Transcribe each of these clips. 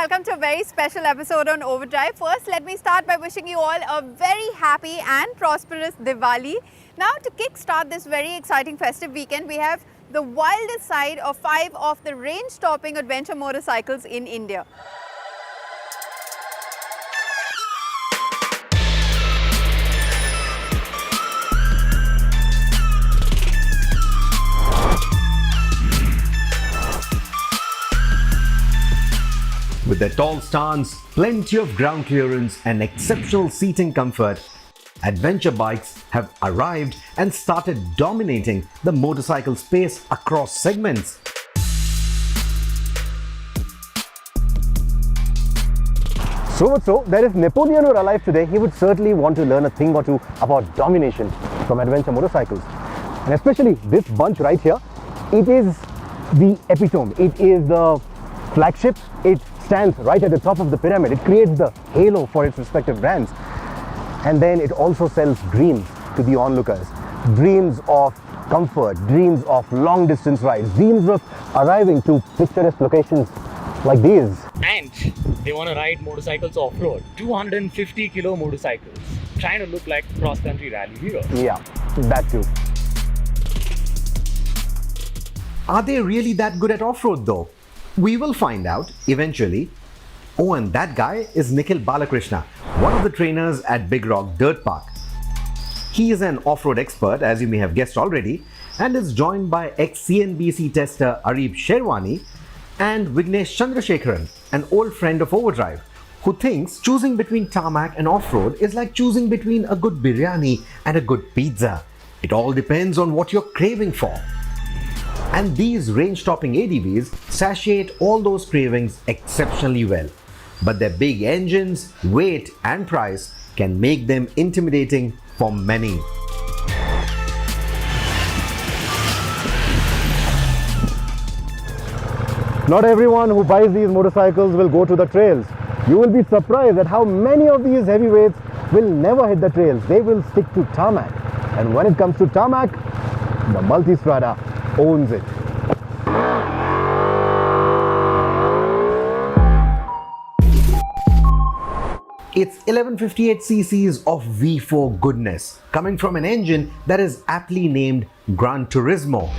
welcome to a very special episode on Overdrive. First, let me start by wishing you all a very happy and prosperous Diwali. Now, to kickstart this very exciting festive weekend, we have the wildest side of 5 of the range-topping adventure motorcycles in India. With their tall stance, plenty of ground clearance and exceptional seating comfort, adventure bikes have arrived and started dominating the motorcycle space across segments. So much so that if Napoleon were alive today, he would certainly want to learn a thing or two about domination from adventure motorcycles. And especially this bunch right here, it is the epitome, it is the flagship, it stands right at the top of the pyramid, it creates the halo for its respective brands. And then it also sells dreams to the onlookers. Dreams of comfort, dreams of long distance rides, dreams of arriving to picturesque locations like these. And they want to ride motorcycles off-road, 250 kilo motorcycles, trying to look like cross-country rally heroes. Yeah, that too. Are they really that good at off-road though? We will find out eventually. Oh, and that guy is Nikhil Balakrishna, one of the trainers at Big Rock Dirt Park. He is an off-road expert, as you may have guessed already, and is joined by ex-CNBC tester Arib Sherwani and Vignesh Chandrasekharan, an old friend of Overdrive, who thinks choosing between tarmac and off-road is like choosing between a good biryani and a good pizza. It all depends on what you're craving for. And these range-topping ADVs satiate all those cravings exceptionally well. But their big engines, weight and price can make them intimidating for many. Not everyone who buys these motorcycles will go to the trails. You will be surprised at how many of these heavyweights will never hit the trails. They will stick to tarmac. And when it comes to tarmac, the Multistrada owns it. It's 1158 cc's of V4 goodness, coming from an engine that is aptly named Gran Turismo.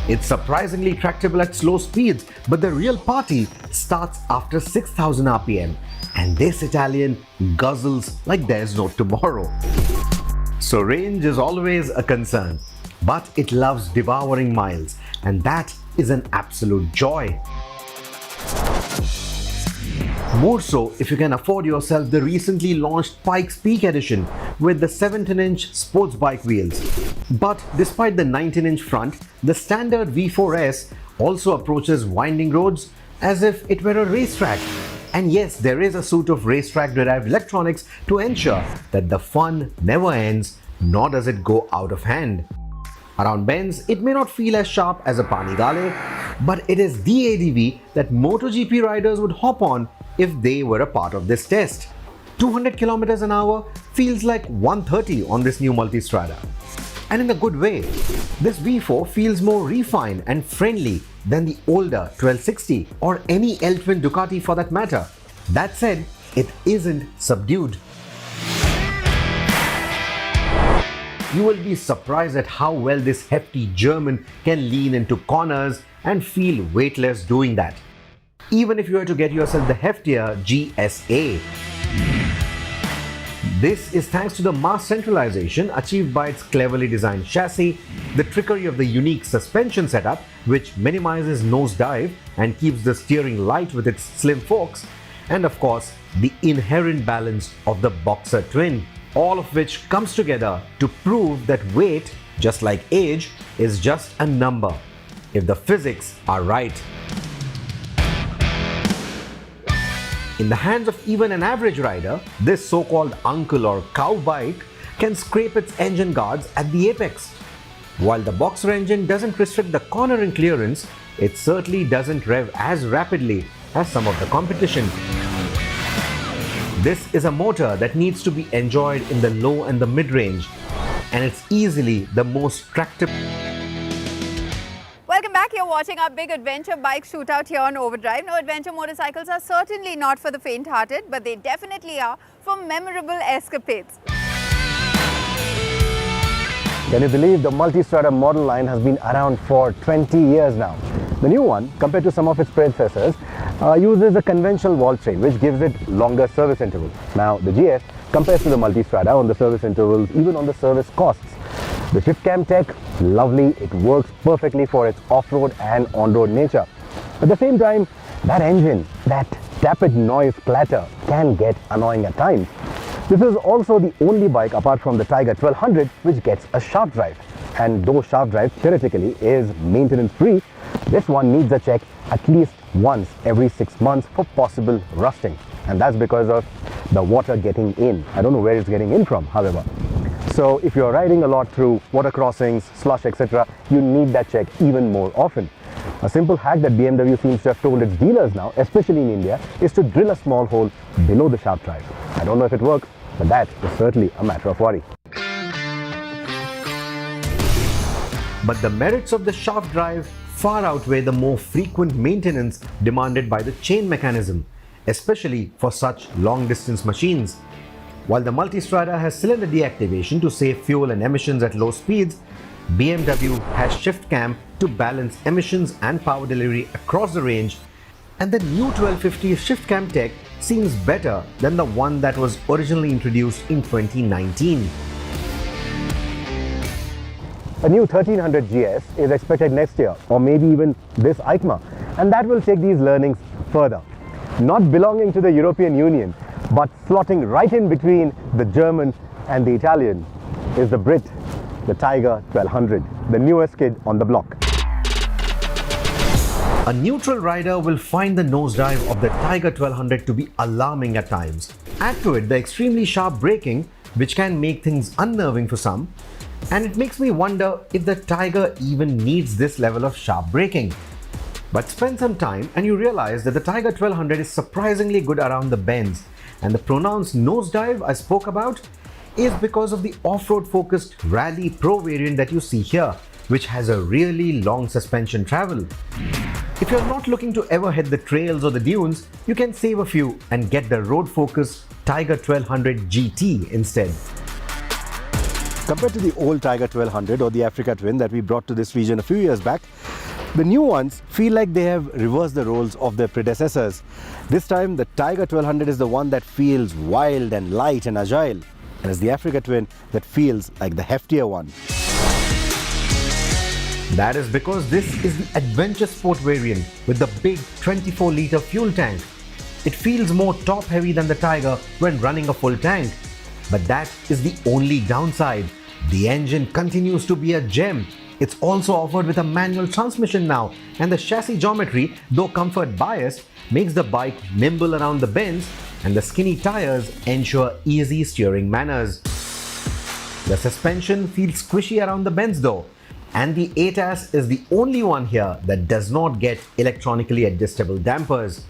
It's surprisingly tractable at slow speeds, but the real party starts after 6,000 RPM, and this Italian guzzles like there's no tomorrow. So range is always a concern, but it loves devouring miles, and that is an absolute joy. More so if you can afford yourself the recently launched Pikes Peak Edition with the 17-inch sports bike wheels. But despite the 19-inch front, the standard V4S also approaches winding roads as if it were a racetrack. And yes, there is a suite of racetrack-derived electronics to ensure that the fun never ends, nor does it go out of hand. Around bends, it may not feel as sharp as a Panigale, but it is the ADV that MotoGP riders would hop on if they were a part of this test. 200 km an hour feels like 130 on this new Multistrada. And in a good way. This V4 feels more refined and friendly than the older 1260 or any L-twin Ducati for that matter. That said, it isn't subdued. You will be surprised at how well this hefty German can lean into corners and feel weightless doing that, even if you were to get yourself the heftier GSA. This is thanks to the mass centralization achieved by its cleverly designed chassis, the trickery of the unique suspension setup which minimizes nosedive and keeps the steering light with its slim forks, and of course the inherent balance of the Boxer twin, all of which comes together to prove that weight, just like age, is just a number if the physics are right. In the hands of even an average rider, this so-called uncle or cow bike can scrape its engine guards at the apex. While the Boxer engine doesn't restrict the cornering clearance, it certainly doesn't rev as rapidly as some of the competition. This is a motor that needs to be enjoyed in the low and the mid-range, and it's easily the most tractable. Welcome back. You're watching our big adventure bike shootout here on Overdrive. Now, adventure motorcycles are certainly not for the faint-hearted, but they definitely are for memorable escapades. Can you believe the Multistrada model line has been around for 20 years now? The new one, compared to some of its predecessors, uses a conventional valve train, which gives it longer service intervals. Now, the GS compares to the Multistrada on the service intervals, even on the service costs. The shift cam tech, lovely, it works perfectly for its off-road and on-road nature. At the same time, that engine, that tappet noise clatter can get annoying at times. This is also the only bike apart from the Tiger 1200 which gets a shaft drive. And though shaft drive theoretically is maintenance free, this one needs a check at least once every 6 months for possible rusting. And that's because of the water getting in. I don't know where it's getting in from, however. So if you're riding a lot through water crossings, slush, etc., you need that check even more often. A simple hack that BMW seems to have told its dealers now, especially in India, is to drill a small hole below the shaft drive. I don't know if it works, but that is certainly a matter of worry. But the merits of the shaft drive far outweigh the more frequent maintenance demanded by the chain mechanism, especially for such long-distance machines. While the Multistrada has cylinder deactivation to save fuel and emissions at low speeds, BMW has shift cam to balance emissions and power delivery across the range, and the new 1250 shift cam tech seems better than the one that was originally introduced in 2019. A new 1300 GS is expected next year, or maybe even this EICMA, and that will take these learnings further. Not belonging to the European Union, but slotting right in between the German and the Italian is the Brit, the Tiger 1200, the newest kid on the block. A neutral rider will find the nosedive of the Tiger 1200 to be alarming at times. Add to it the extremely sharp braking, which can make things unnerving for some, and it makes me wonder if the Tiger even needs this level of sharp braking. But spend some time and you realize that the Tiger 1200 is surprisingly good around the bends, and the pronounced nosedive I spoke about is because of the off-road focused Rally Pro variant that you see here, which has a really long suspension travel. If you're not looking to ever hit the trails or the dunes, you can save a few and get the road-focused Tiger 1200 GT instead. Compared to the old Tiger 1200 or the Africa Twin that we brought to this region a few years back, the new ones feel like they have reversed the roles of their predecessors. This time, the Tiger 1200 is the one that feels wild and light and agile, and it's the Africa Twin that feels like the heftier one. That is because this is the adventure sport variant with the big 24-litre fuel tank. It feels more top-heavy than the Tiger when running a full tank. But that is the only downside. The engine continues to be a gem. It's also offered with a manual transmission now, and the chassis geometry, though comfort biased, makes the bike nimble around the bends, and the skinny tires ensure easy steering manners. The suspension feels squishy around the bends though, and the ATAS is the only one here that does not get electronically adjustable dampers.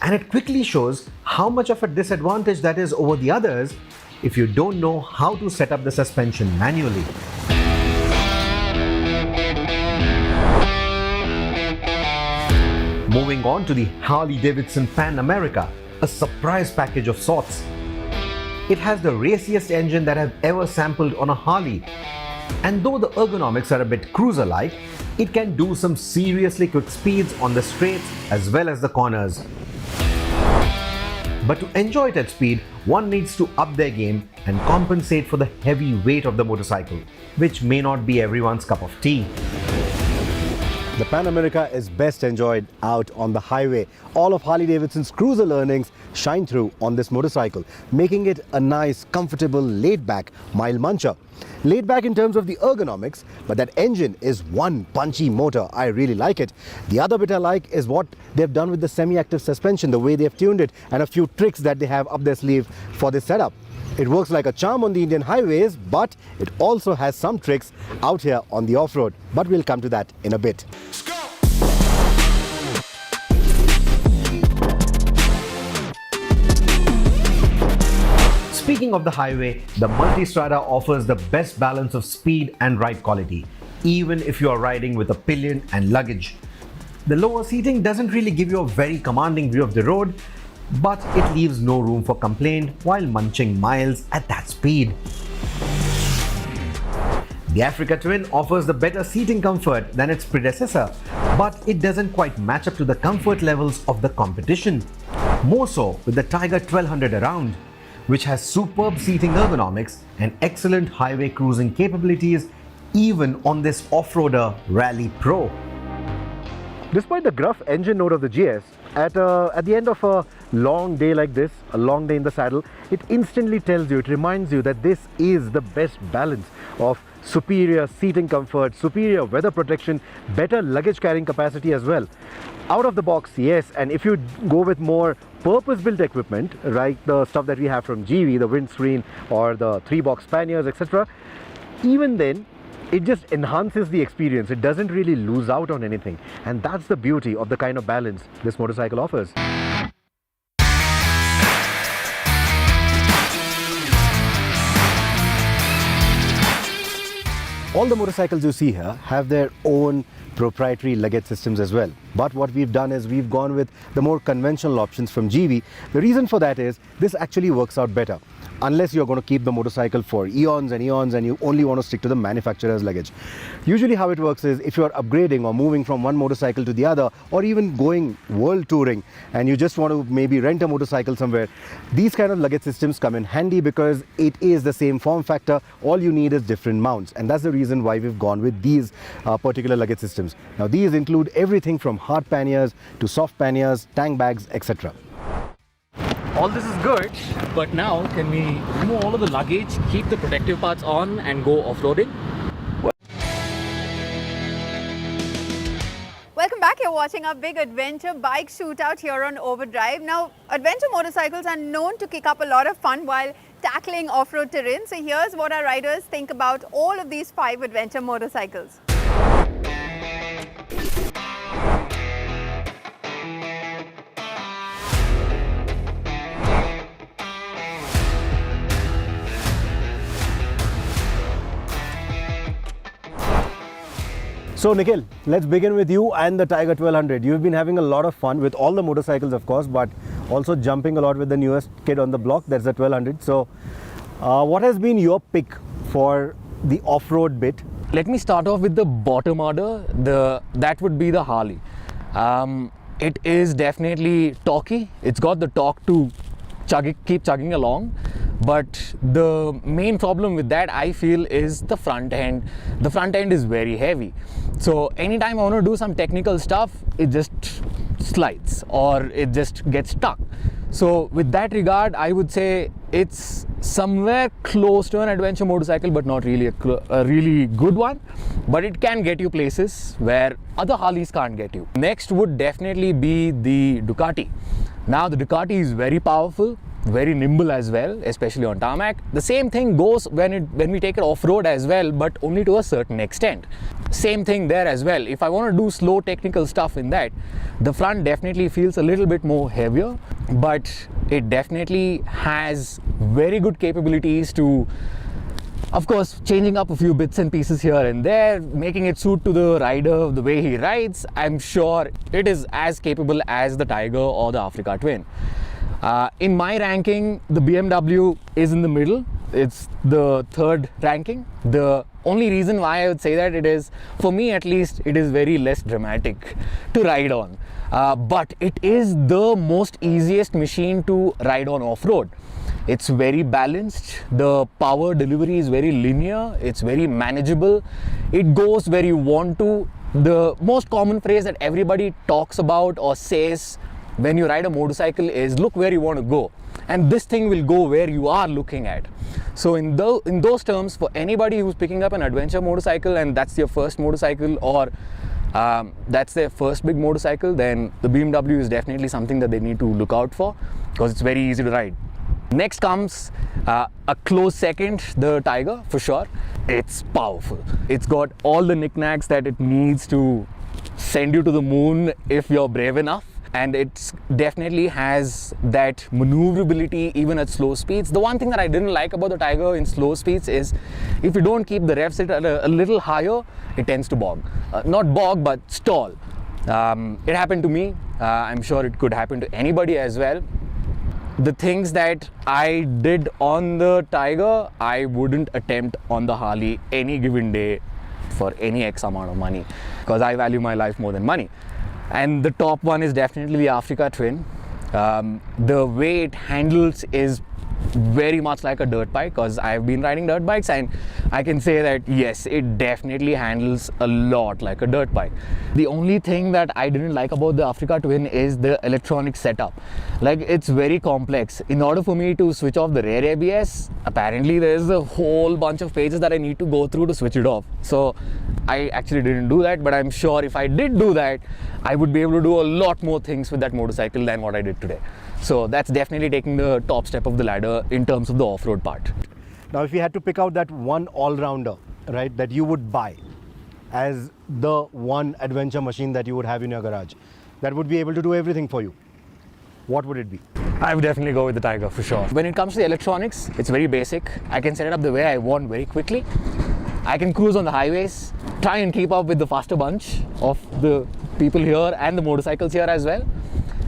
And it quickly shows how much of a disadvantage that is over the others if you don't know how to set up the suspension manually. Moving on to the Harley-Davidson Pan America, a surprise package of sorts. It has the raciest engine that I've ever sampled on a Harley. And though the ergonomics are a bit cruiser-like, it can do some seriously quick speeds on the straights as well as the corners. But to enjoy it at speed, one needs to up their game and compensate for the heavy weight of the motorcycle, which may not be everyone's cup of tea. The Pan America is best enjoyed out on the highway. All of Harley-Davidson's cruiser learnings shine through on this motorcycle, making it a nice, comfortable, laid-back mile muncher. Laid back in terms of the ergonomics, but that engine is one punchy motor. I really like it. The other bit I like is what they've done with the semi-active suspension, the way they've tuned it, and a few tricks that they have up their sleeve for this setup. It works like a charm on the Indian highways, but it also has some tricks out here on the off-road. But we'll come to that in a bit. Speaking of the highway, the Multistrada offers the best balance of speed and ride quality, even if you are riding with a pillion and luggage. The lower seating doesn't really give you a very commanding view of the road, but it leaves no room for complaint while munching miles at that speed. The Africa Twin offers the better seating comfort than its predecessor, but it doesn't quite match up to the comfort levels of the competition. More so with the Tiger 1200 Around, which has superb seating ergonomics and excellent highway cruising capabilities even on this off-roader Rally Pro. Despite the gruff engine note of the GS, at the end of a long day like this, a long day in the saddle, it instantly tells you, it reminds you that this is the best balance of superior seating comfort, superior weather protection, better luggage carrying capacity as well. Out of the box, yes, and if you go with more purpose-built equipment, like the stuff that we have from GV, the windscreen or the 3-box panniers, etc., even then, it just enhances the experience. It doesn't really lose out on anything, and that's the beauty of the kind of balance this motorcycle offers. All the motorcycles you see here have their own proprietary luggage systems as well. But what we've done is we've gone with the more conventional options from GV. The reason for that is this actually works out better. Unless you're going to keep the motorcycle for eons and eons and you only want to stick to the manufacturer's luggage. Usually how it works is if you're upgrading or moving from one motorcycle to the other, or even going world touring and you just want to maybe rent a motorcycle somewhere, these kind of luggage systems come in handy because it is the same form factor. All you need is different mounts, and that's the reason why we've gone with these particular luggage systems. Now these include everything from hard panniers to soft panniers, tank bags, etc. All this is good, but now can we remove all of the luggage, keep the protective parts on and go off-roading? Welcome back. You're watching our big adventure bike shootout here on Overdrive. Now, adventure motorcycles are known to kick up a lot of fun while tackling off-road terrain. So here's what our riders think about all of these 5 adventure motorcycles. So Nikhil, let's begin with you and the Tiger 1200. You've been having a lot of fun with all the motorcycles, of course, but also jumping a lot with the newest kid on the block, that's the 1200. So what has been your pick for the off-road bit? Let me start off with the bottom order. That would be the Harley. It is definitely torquey. It's got the torque to keep chugging along. But the main problem with that, I feel, is the front end. The front end is very heavy. So anytime I want to do some technical stuff, it just slides or it just gets stuck. So with that regard, I would say it's somewhere close to an adventure motorcycle, but not really a really good one. But it can get you places where other Harleys can't get you. Next would definitely be the Ducati. Now the Ducati is very powerful, very nimble as well, especially on tarmac. The same thing goes when we take it off-road as well, but only to a certain extent. Same thing there as well. If I want to do slow technical stuff in that, the front definitely feels a little bit more heavier, but it definitely has very good capabilities to, of course, changing up a few bits and pieces here and there, making it suit to the rider the way he rides. I'm sure it is as capable as the Tiger or the Africa Twin. In my ranking, the BMW is in the middle. It's the 3rd ranking. The only reason why I would say that it is, for me at least, it is very less dramatic to ride on. But it is the most easiest machine to ride on off-road. It's very balanced. The power delivery is very linear. It's very manageable. It goes where you want to. The most common phrase that everybody talks about or says when you ride a motorcycle is look where you want to go, and this thing will go where you are looking at. So in those terms, for anybody who's picking up an adventure motorcycle and that's their first motorcycle, or that's their first big motorcycle, then the BMW is definitely something that they need to look out for because it's very easy to ride. Next comes a close second, the Tiger, for sure. It's powerful. It's got all the knickknacks that it needs to send you to the moon if you're brave enough. And it definitely has that maneuverability even at slow speeds. The one thing that I didn't like about the Tiger in slow speeds is if you don't keep the rev set at a little higher, it tends to bog. Not bog, but stall. It happened to me. I'm sure it could happen to anybody as well. The things that I did on the Tiger, I wouldn't attempt on the Harley any given day for any X amount of money, because I value my life more than money. And the top one is definitely the Africa Twin. The way it handles is very much like a dirt bike, because I've been riding dirt bikes and I can say that yes, it definitely handles a lot like a dirt bike. The only thing that I didn't like about the Africa Twin is the electronic setup. Like, it's very complex. In order for me to switch off the rear ABS, apparently there's a whole bunch of pages that I need to go through to switch it off. So I actually didn't do that, but I'm sure if I did do that, I would be able to do a lot more things with that motorcycle than what I did today. So that's definitely taking the top step of the ladder in terms of the off-road part. Now, if you had to pick out that one all-rounder, right, that you would buy as the one adventure machine that you would have in your garage, that would be able to do everything for you, what would it be? I would definitely go with the Tiger for sure. When it comes to the electronics, it's very basic. I can set it up the way I want very quickly. I can cruise on the highways, try and keep up with the faster bunch of the people here and the motorcycles here as well.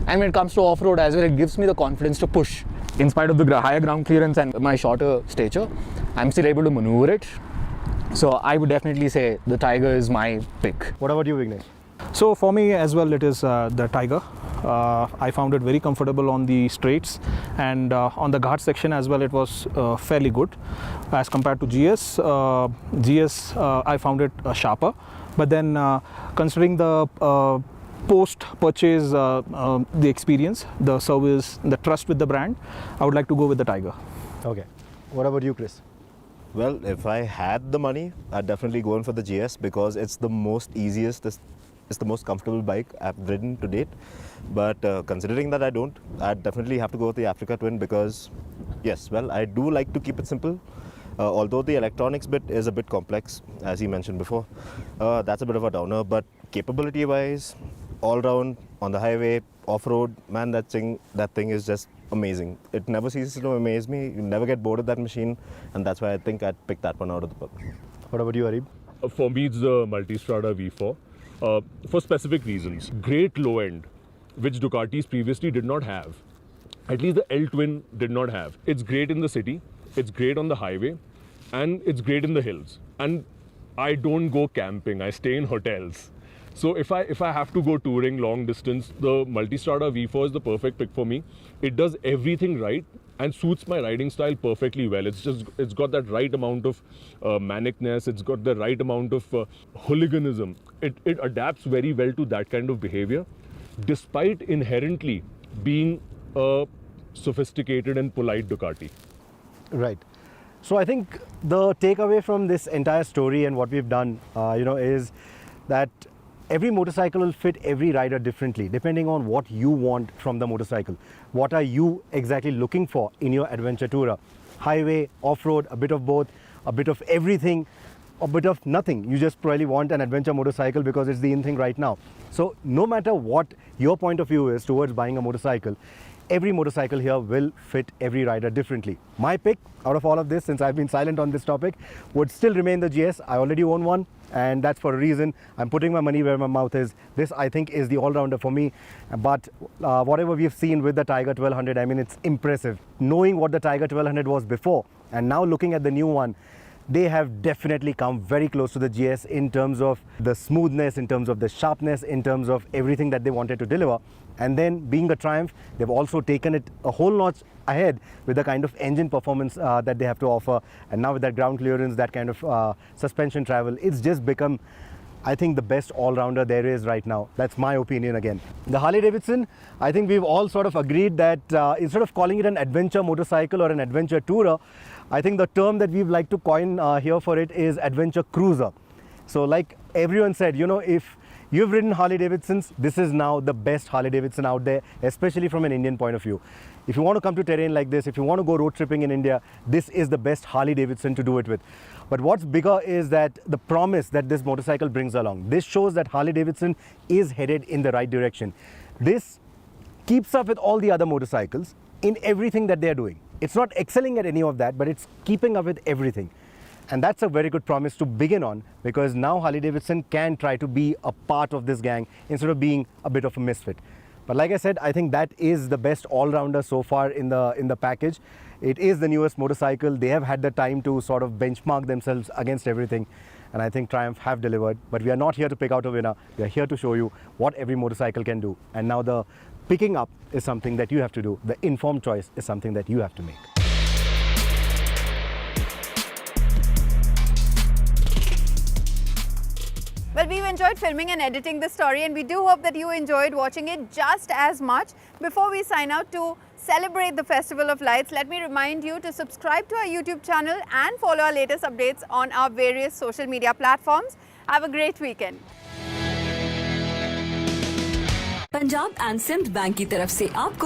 And when it comes to off-road as well, it gives me the confidence to push. In spite of the higher ground clearance and my shorter stature, I'm still able to maneuver it. So I would definitely say the Tiger is my pick. What about you, Vignesh? So for me as well, it is the Tiger. I found it very comfortable on the straights, and on the ghat section as well, it was fairly good as compared to GS. I found it sharper, but then considering the post-purchase the experience, the service, the trust with the brand, I would like to go with the Tiger. Okay. What about you, Chris? Well, if I had the money, I'd definitely go in for the GS because it's the most easiest, it's the most comfortable bike I've ridden to date. But considering that I don't, I'd definitely have to go with the Africa Twin because, yes, well, I do like to keep it simple. Although the electronics bit is a bit complex, as he mentioned before, that's a bit of a downer. But capability-wise, all round on the highway, off-road, man, that thing is just amazing. It never ceases to amaze me. You never get bored of that machine, and that's why I think I'd pick that one out of the book. What about you, Arib? For me, it's the Multistrada V4 for specific reasons. Great low end, which Ducatis previously did not have. At least the L Twin did not have. It's great in the city, it's great on the highway, and it's great in the hills. And I don't go camping, I stay in hotels. So if I have to go touring long distance, the Multistrada V4 is the perfect pick for me. It does everything right and suits my riding style perfectly well. It's got that right amount of manicness, it's got the right amount of hooliganism. It adapts very well to that kind of behavior, despite inherently being a sophisticated and polite Ducati. Right. So I think the takeaway from this entire story and what we've done, is that every motorcycle will fit every rider differently, depending on what you want from the motorcycle. What are you exactly looking for in your adventure tourer? Highway, off-road, a bit of both, a bit of everything, a bit of nothing. You just probably want an adventure motorcycle because it's the in thing right now. So no matter what your point of view is towards buying a motorcycle, every motorcycle here will fit every rider differently. My pick out of all of this, since I've been silent on this topic, would still remain the GS. I already own one, and that's for a reason. I'm putting my money where my mouth is. This, I think, is the all-rounder for me. But whatever we've seen with the Tiger 1200, I mean, it's impressive. Knowing what the Tiger 1200 was before, and now looking at the new one, they have definitely come very close to the GS in terms of the smoothness, in terms of the sharpness, in terms of everything that they wanted to deliver. And then being a Triumph, they've also taken it a whole notch ahead with the kind of engine performance that they have to offer. And now with that ground clearance, that kind of suspension travel, it's just become, I think, the best all-rounder there is right now. That's my opinion again. The Harley-Davidson, I think we've all sort of agreed that instead of calling it an adventure motorcycle or an adventure tourer, I think the term that we'd like to coin here for it is adventure cruiser. So like everyone said, if you've ridden Harley-Davidsons, this is now the best Harley-Davidson out there, especially from an Indian point of view. If you want to come to terrain like this, if you want to go road tripping in India, this is the best Harley-Davidson to do it with. But what's bigger is that the promise that this motorcycle brings along. This shows that Harley-Davidson is headed in the right direction. This keeps up with all the other motorcycles in everything that they're doing. It's not excelling at any of that, but it's keeping up with everything. And that's a very good promise to begin on, because now Harley-Davidson can try to be a part of this gang instead of being a bit of a misfit. But like I said, I think that is the best all-rounder so far in the package. It is the newest motorcycle. They have had the time to sort of benchmark themselves against everything. And I think Triumph have delivered. But we are not here to pick out a winner. We are here to show you what every motorcycle can do. And now the picking up is something that you have to do. The informed choice is something that you have to make. Well, we've enjoyed filming and editing this story, and we do hope that you enjoyed watching it just as much. Before we sign out, to celebrate the Festival of Lights, let me remind you to subscribe to our YouTube channel and follow our latest updates on our various social media platforms. Have a great weekend. Punjab and Sindh bank की तरफ से आपको